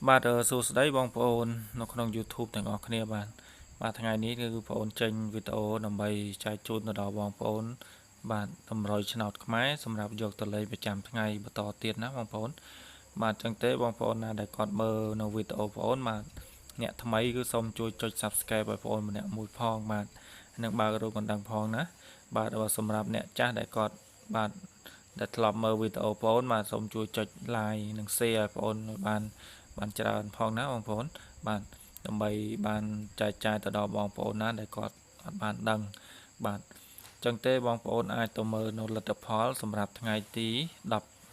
បាទសួស្តីបងប្អូននៅក្នុង YouTube ទាំងអស់គ្នាបាទថ្ងៃនេះគឺបងប្អូនចេញវីដេអូដើម្បីចែកជូនទៅដល់បងប្អូនបាទតម្រុយឆ្នោតខ្មែរសម្រាប់យកទៅលេងប្រចាំថ្ងៃបន្តទៀតណាបងប្អូនបាទចឹងទេបងប្អូនណាដែលគាត់មើលនៅវីដេអូបងប្អូនបាទអ្នកថ្មីគឺសូមជួយចុច Subscribe ឲ្យបងប្អូនម្នាក់មួយផងបាទនិងបើករូបកណ្ដឹងផងណាបាទសម្រាប់អ្នកចាស់ដែលគាត់បាទដែលធ្លាប់មើលវីដេអូបងប្អូនបាទសូមជួយចុច Like និង Share ឲ្យបងប្អូនបានច្រើនផងណាបងប្អូនបាទដើម្បីបានចែកចាយទៅដល់បងប្អូនណាដែលគាត់អត់បានដឹងបាទចឹងទេបងប្អូនអាចទៅមើលនៅលទ្ធផលសម្រាប់ថ្ងៃទី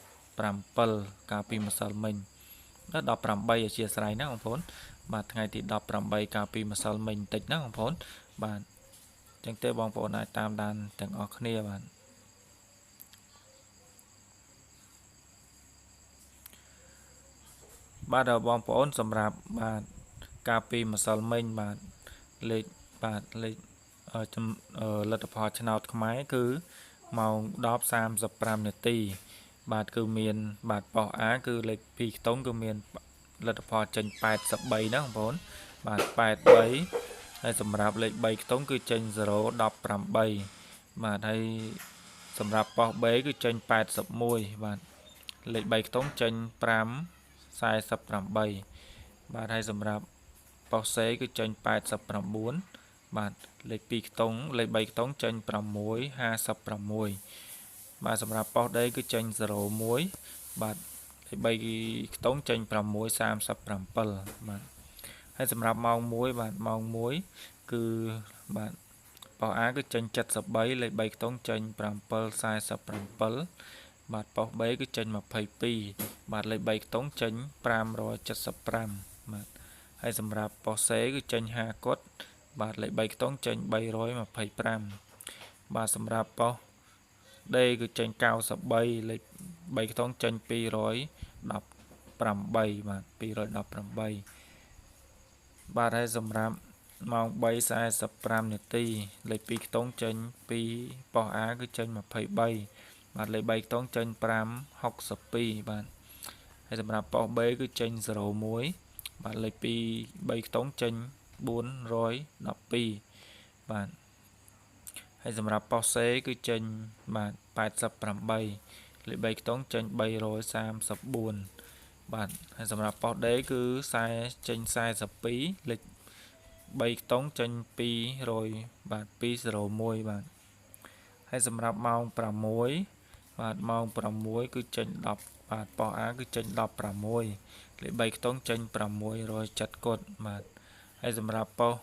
17កាលពីម្សិលមិញ18អធិស្ឋានណាបងប្អូនបាទថ្ងៃទី18កាលពីម្សិលមិញបន្តិចណាបងប្អូនបាទចឹងទេបងប្អូនអាចតាមដានទាំងអស់គ្នាបាទបងប្អូនសម្រាប់បាទកាលពីម្សិលមិញបាទលេខលទ្ធផលឆ្នោតខ្មែរគឺម៉ោង 10:35 នាទីបាទគឺមានបាទប៉ុស A គឺលេខ2ខ្ទង់គឺមានលទ្ធផលចេញ83ណាបងប្អូនបាទ83ហើយសម្រាប់លេខ3ខ្ទង់គឺចេញ018បាទហើយសម្រាប់ប៉ុស B គឺចេញ81បាទលេខ3ខ្ទង់ចេញ548បាទហើយសម្រាប់ប៉ុស C គឺចេញ89បាទលេខ2ខ្ទង់លេខ3ខ្ទង់ចេញ656បាទសម្រាប់ប៉ុស D គឺចេញ01បាទលេខ3ខ្ទង់ចេញ637បាទហើយសម្រាប់ម៉ោង1បាទម៉ោង1គឺបាទប៉ុស A គឺចេញ73លេខ3ខ្ទង់ចេញ747បាទប៉ុស B គឺចេញ22បាទលេខ3ខ្ទង់ចេញ575បាទហើយសម្រាប់ប៉ុស C គឺចេញ50គត់បាទលេខ3ខ្ទង់ចេញ325បាទសម្រាប់ប៉ុស D គឺចេញ93លេខ3ខ្ទង់ចេញ218បាទ218បាទហើយសម្រាប់ម៉ោង 3:45 នាទីលេខ2ខ្ទង់ចេញពីប៉ុស A គឺចេញ23បាទលេខ3ខ្ទង់ចេញ562បាទហើយសម្រាប់ប៉ុស B គឺចេញ01បាទលេខ3ខ្ទង់ចេញ412បាទហើយសម្រាប់ប៉ុស C គឺចេញបាទ88លេខ3ខ្ទង់ចេញ334បាទហើយសម្រាប់ប៉ុស D គឺចេញ42លេខ3ខ្ទង់ចេញ200បាទ201បាទហើយសម្រាប់ម៉ោង6បាទម៉ោង6គឺចេញ10បាទប៉ុស A គឺចេញ16លេខ3ខ្ទង់ចេញ607គត់បាទហើយសម្រាប់ប៉ុស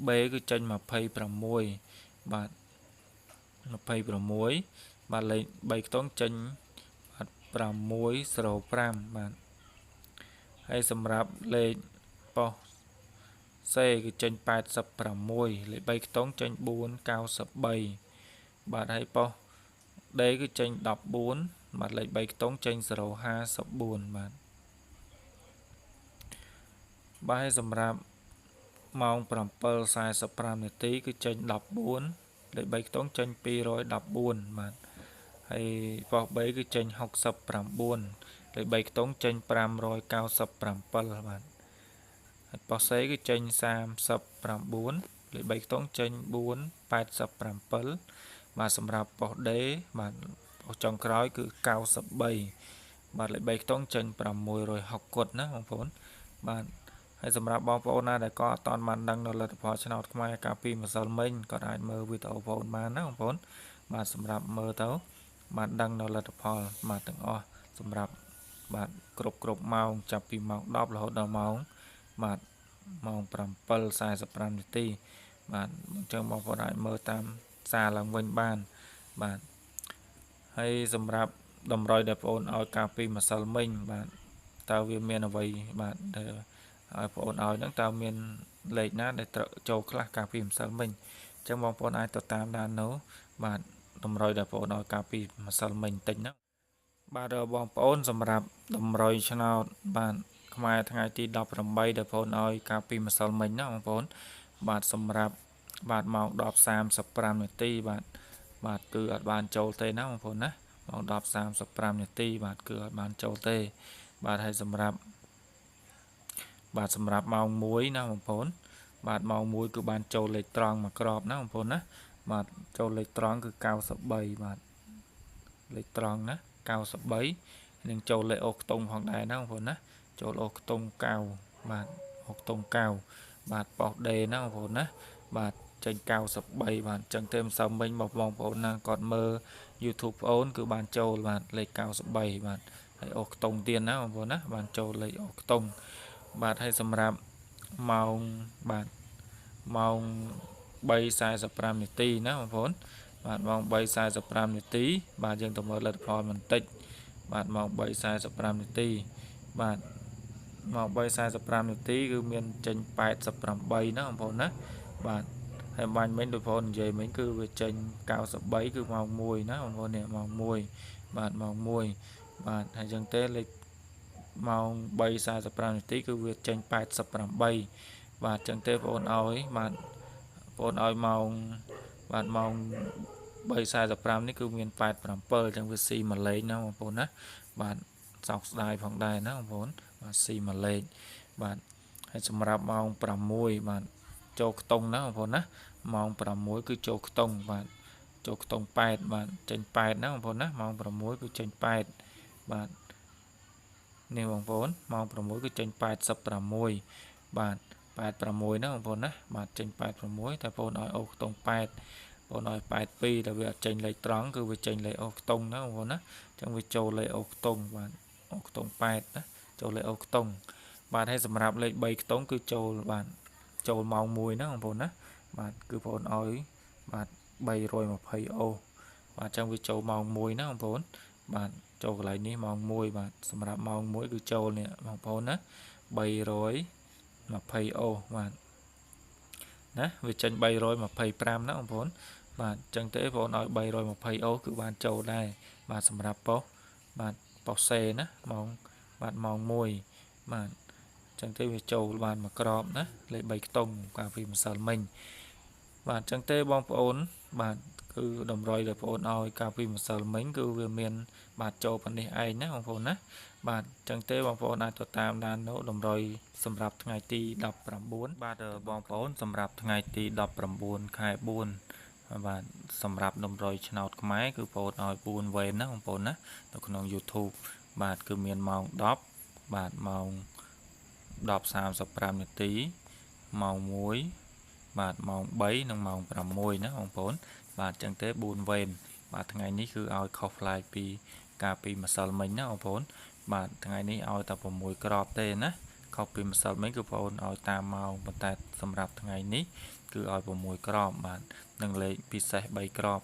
B គឺចេញ26បាទ26បាទលេខ3ខ្ទង់ចេញបាទ605បាទហើយសម្រាប់លេខប៉ុស C គឺចេញ86លេខ3ខ្ទង់ចេញ493បាទហើយប៉ុស D គឺចេញ14បាទលេខ3ខ្ទង់ចេញ054បាទបាទហើយសម្រាប់ម៉ោង7:45 នាទីគឺចេញ14លេខ3ខ្ទង់ចេញ214បាទហើយប៉ុស B គឺចេញ69លេខ3ខ្ទង់ចេញ597បាទហើយប៉ុស C គឺចេញ39លេខ3ខ្ទង់ចេញ487បាទសម្រាប់ប៉ុស D បាទប៉ុសចុងក្រោយគឺ93បាទលេខ3ខ្ទង់ចេញ660គត់ណាបងប្អូនបាទហើយសម្រាប់បងប្អូនណាដែលក៏អត់ទាន់បានដឹងនៅលទ្ធផលឆ្នោតខ្មែរកាលពីម្សិលមិញក៏អាចមើលវីដេអូបងប្អូនបានណាបងប្អូនបាទសម្រាប់មើលទៅបានដឹងនៅលទ្ធផលបាទទាំងអស់សម្រាប់បាទគ្រប់ម៉ោងចាប់ពីម៉ោង10រហូតដល់ម៉ោងបាទម៉ោង7:45 នាទីបាទអញ្ចឹងបងប្អូនអាចមើលតាមសារឡើងវិញបានបាទហើយសម្រាប់តម្រុយដែលបងប្អូនឲ្យកាលពីម្សិលមិញបាទតើវាមានអ្វីបាទដែលឲ្យបងប្អូនឲ្យហ្នឹងតើមានលេខណាដែលត្រូវចូលខ្លះកាលពីម្សិលមិញអញ្ចឹងបងប្អូនអាចទៅតាមដាននៅបាទតម្រុយដែលបងប្អូនឲ្យកាលពីម្សិលមិញបន្តិចណាបាទបងប្អូនសម្រាប់តម្រុយឆ្នោតបាទខ្មែរថ្ងៃទី18ដែលបងប្អូនឲ្យកាលពីម្សិលមិញណាបងប្អូនបាទសម្រាប់បាទម៉ោង 10:35 នាទីបាទគឺអត់បានចូលទេណាបងប្អូនណាម៉ោង 10:35 នាទីបាទគឺអត់បានចូលទេបាទហើយសម្រាប់ បាទសម្រាប់ម៉ោង1ណាបងប្អូនបាទម៉ោង1គឺបានចូលលេខត្រង់មួយក្របណាបងប្អូនណាបាទចូលលេខត្រង់គឺ93បាទលេខត្រង់ណា93នឹងចូលលេខអូខ្ទង់ផងដែរណាបងប្អូនណាចូលអូខ្ទង់9បាទអូខ្ទង់9បាទប៉ោះដេណាបងប្អូនណាបាទចេញ93បាទអញ្ចឹងទេមិនសមមិញបងប្អូនណាគាត់មើល YouTube ប្អូនគឺបានចូលបាទលេខ93បាទហើយអូខ្ទង់ទៀតណាបងប្អូនណាបានចូលលេខអូខ្ទង់បាទហើយសម្រាប់ម៉ោងបាទម៉ោង3:45នាទីណាបងប្អូនបាទម៉ោង3:45នាទីបាទយើងទៅមើលលទ្ធផលបន្តិចបាទម៉ោង3:45នាទីបាទម៉ោង3:45នាទីគឺមានចេញ88ណាបងប្អូនណាបាទហើយបាញ់មិញដូចបងប្អូននិយាយមិញគឺវាចេញ93គឺម៉ោង1ណាបងប្អូននេះម៉ោង1បាទម៉ោង1បាទហើយចឹងទេលេខម៉ោង3:45នាទីគឺវាចេញ88បាទចឹងទេបងប្អូនឲ្យបាទបងប្អូនឲ្យម៉ោងបាទម៉ោង3:45នេះគឺមាន87ចឹងវាស៊ីមួយលេខណាបងប្អូនណាបាទសោកស្ដាយផងដែរណាបងប្អូនបាទស៊ីមួយលេខបាទហើយសម្រាប់ម៉ោង6បាទចូលខ្ទង់ណាបងប្អូនណាម៉ោង6គឺចូលខ្ទង់បាទចូលខ្ទង់8បាទចេញ8ណាបងប្អូនណាម៉ោង6គឺចេញ8បាទនេះបងប្អូនម៉ោង6គឺចេញ86បាទ86ណាបងប្អូនណាបាទចេញ86តែបងប្អូនឲ្យអូខ្ទង់8បងឲ្យ82តែវាអត់ចេញលេខត្រង់គឺវាចេញលេខអូខ្ទង់ណាបងប្អូនណាអញ្ចឹងវាចូលលេខអូខ្ទង់បាទអូខ្ទង់8ណាចូលលេខអូខ្ទង់បាទហើយសម្រាប់លេខ3ខ្ទង់គឺចូលបាទចូលម៉ោង1ណាបងប្អូនណាបាទគឺបងប្អូនឲ្យបាទ320អូបាទអញ្ចឹងវាចូលម៉ោង1ណាបងប្អូនបាទចូលកន្លែងនេះម៉ោង1បាទសម្រាប់ម៉ោង1គឺចូលនេះបងប្អូនណា320អូបាទណាវាចេញ325ណាបងប្អូនបាទអញ្ចឹងទេបងប្អូនឲ្យ320អូគឺបានចូលដែរបាទសម្រាប់ប៉ុសបាទប៉ុសសេណាម៉ោងបាទម៉ោង1បាទអញ្ចឹងទេវាចូលបានមួយក្របណាលេខ3ខ្ទង់កាលពីម្សិលមិញបាទអញ្ចឹងទេបងប្អូនបាទគឺតម្រុយដែលបងប្អូនឲ្យកាលពីម្សិលមិញគឺវាមានបាទចូលប៉ុណ្នេះឯងណាបងប្អូនណាបាទអញ្ចឹងទេបងប្អូនអាចទៅតាមដាននោះតម្រុយសម្រាប់ថ្ងៃទី19បាទបងប្អូនសម្រាប់ថ្ងៃទី19ខែ4បាទសម្រាប់តម្រុយឆ្នោតខ្មែរគឺបងប្អូនឲ្យ4វេនណាបងប្អូនណានៅក្នុង YouTube បាទគឺមានម៉ោង10បាទម៉ោង10:35នាទីម៉ោង1បាទម៉ោង3និងម៉ោង6ណាបងប្អូនបាទអញ្ចឹងទេ4វេនបាទថ្ងៃនេះគឺឲ្យខុសប្លែកពីកាលពីម្សិលមិញណាបងប្អូនបាទថ្ងៃនេះឲ្យតែ6ក្របទេណាខុសពីម្សិលមិញគឺបងប្អូនឲ្យតាមម៉ោងប៉ុន្តែសម្រាប់ថ្ងៃនេះគឺឲ្យ6ក្របបាទនិងលេខពិសេស3ក្រប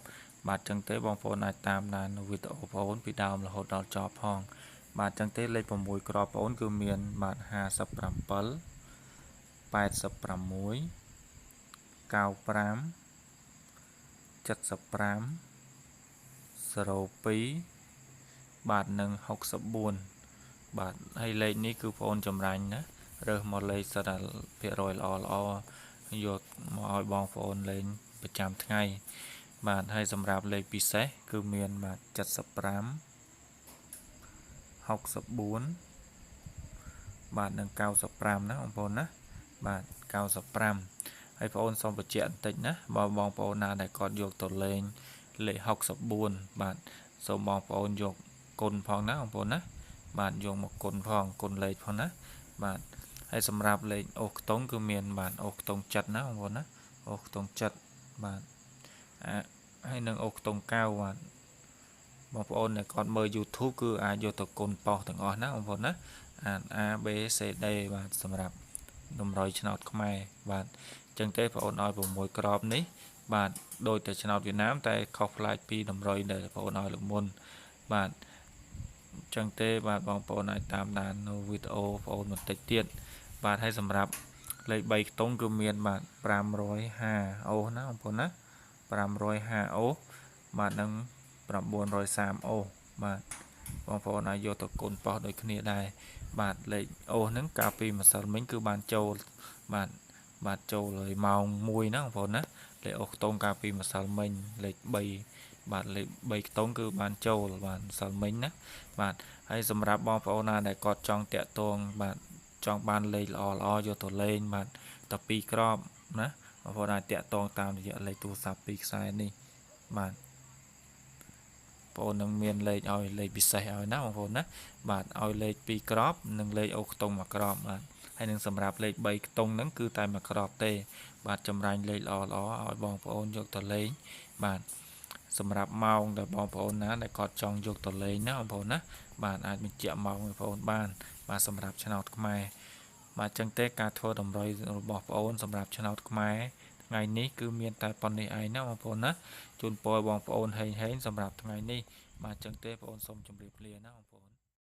បាទអញ្ចឹងទេបងប្អូនអាចតាមដានវីដេអូបងប្អូនពីដើមរហូតដល់ចប់ផងបាទអញ្ចឹងទេលេខ6ក្របបងប្អូនគឺមានបាទ57 86 95 75 02បាទនិង64បាទហើយលេខនេះគឺបងប្អូនចម្រាញ់ណារើសមកលេខសិតតែភាគរយល្អយកមកឲ្យបងប្អូនលេងប្រចាំថ្ងៃបាទហើយសម្រាប់លេខពិសេសគឺមានបាទ75 64បាទនិង95ណាបងប្អូនណាបាទ95ហើយបងប្អូនសូមបញ្ជាក់បន្តិចណាបើបងប្អូនណាដែលគាត់យកទៅលេងលេខ64បាទសូមបងប្អូនយកគុណផងណាបងប្អូនណាបាទយកមកគុណផងគុណលេខផងណាបាទហើយសម្រាប់លេខអូខ្ទង់គឺមានបាទអូខ្ទង់ចិត្តណាបងប្អូនណាអូខ្ទង់ចិត្តបាទហើយនឹងអូខ្ទង់9បាទបងប្អូនដែលគាត់មើល YouTube គឺអាចយកទៅគុណប៉ោះទាំងអស់ណាបងប្អូនណាអាន A B C D បាទសម្រាប់តម្រុយឆ្នោតខ្មែរបាទអញ្ចឹងទេបងប្អូនឲ្យ6ក្របនេះបាទដូចតែឆ្នោតវៀតណាមតែខុសប្លែកពីតម្រុយដែលបងប្អូនឲ្យលើកមុនបាទអញ្ចឹងទេបាទបងប្អូនអាចតាមដាននៅវីដេអូបងប្អូនបន្តិចទៀតបាទហើយសម្រាប់លេខ3ខ្ទង់គឺមានបាទ550អូសណាបងប្អូនណា550អូសបាទនឹង930អូសបាទបងប្អូនអាចយកទៅគុណប៉ោះដូចគ្នាដែរបាទលេខអូសហ្នឹងកាលពីម្សិលមិញគឺបានចូលបាទចូលហើយម៉ោង1ណាបងប្អូនណាលេខអូសខ្ទង់កាលពីម្សិលមិញលេខ3បាទលេខ3ខ្ទង់គឺបានចូលបាទម្សិលមិញណាបាទហើយសម្រាប់បងប្អូនណាដែលគាត់ចង់តាក់ទងបាទ ចង់បានលេខល្អយកទៅលេងបាទតែ2គ្រាប់ណាបងប្អូនអាចតាក់ទងតាមរយៈលេខទូរស័ព្ទ2ខ្សែនេះបាទបងប្អូននឹងមានលេខឲ្យលេខពិសេសឲ្យណាបងប្អូនណាបាទឲ្យលេខ2គ្រាប់និងលេខអូខ្ទង់1គ្រាប់បាទហើយនឹងសម្រាប់លេខ3ខ្ទង់ហ្នឹងគឺតែ1គ្រាប់ទេបាទចម្រាញ់លេខល្អឲ្យបងប្អូនយកទៅលេងបាទសម្រាប់ម៉ោងដែលបងប្អូនណាដែលគាត់ចង់យកទៅលេងណាបងប្អូនណាបាទអាចបញ្ជាក់ម៉ោងបងប្អូនបានបាទសម្រាប់ឆ្នោតខ្មែរបាទចឹងទេការធ្វើតម្រុយរបស់បងប្អូនសម្រាប់ឆ្នោតខ្មែរថ្ងៃនេះគឺមានតែប៉ុណ្្នេះឯងណាបងប្អូនណាជូនពរបងប្អូនហេងសម្រាប់ថ្ងៃនេះបាទចឹងទេបងប្អូនសូមជម្រាបលាណាបងប្អូន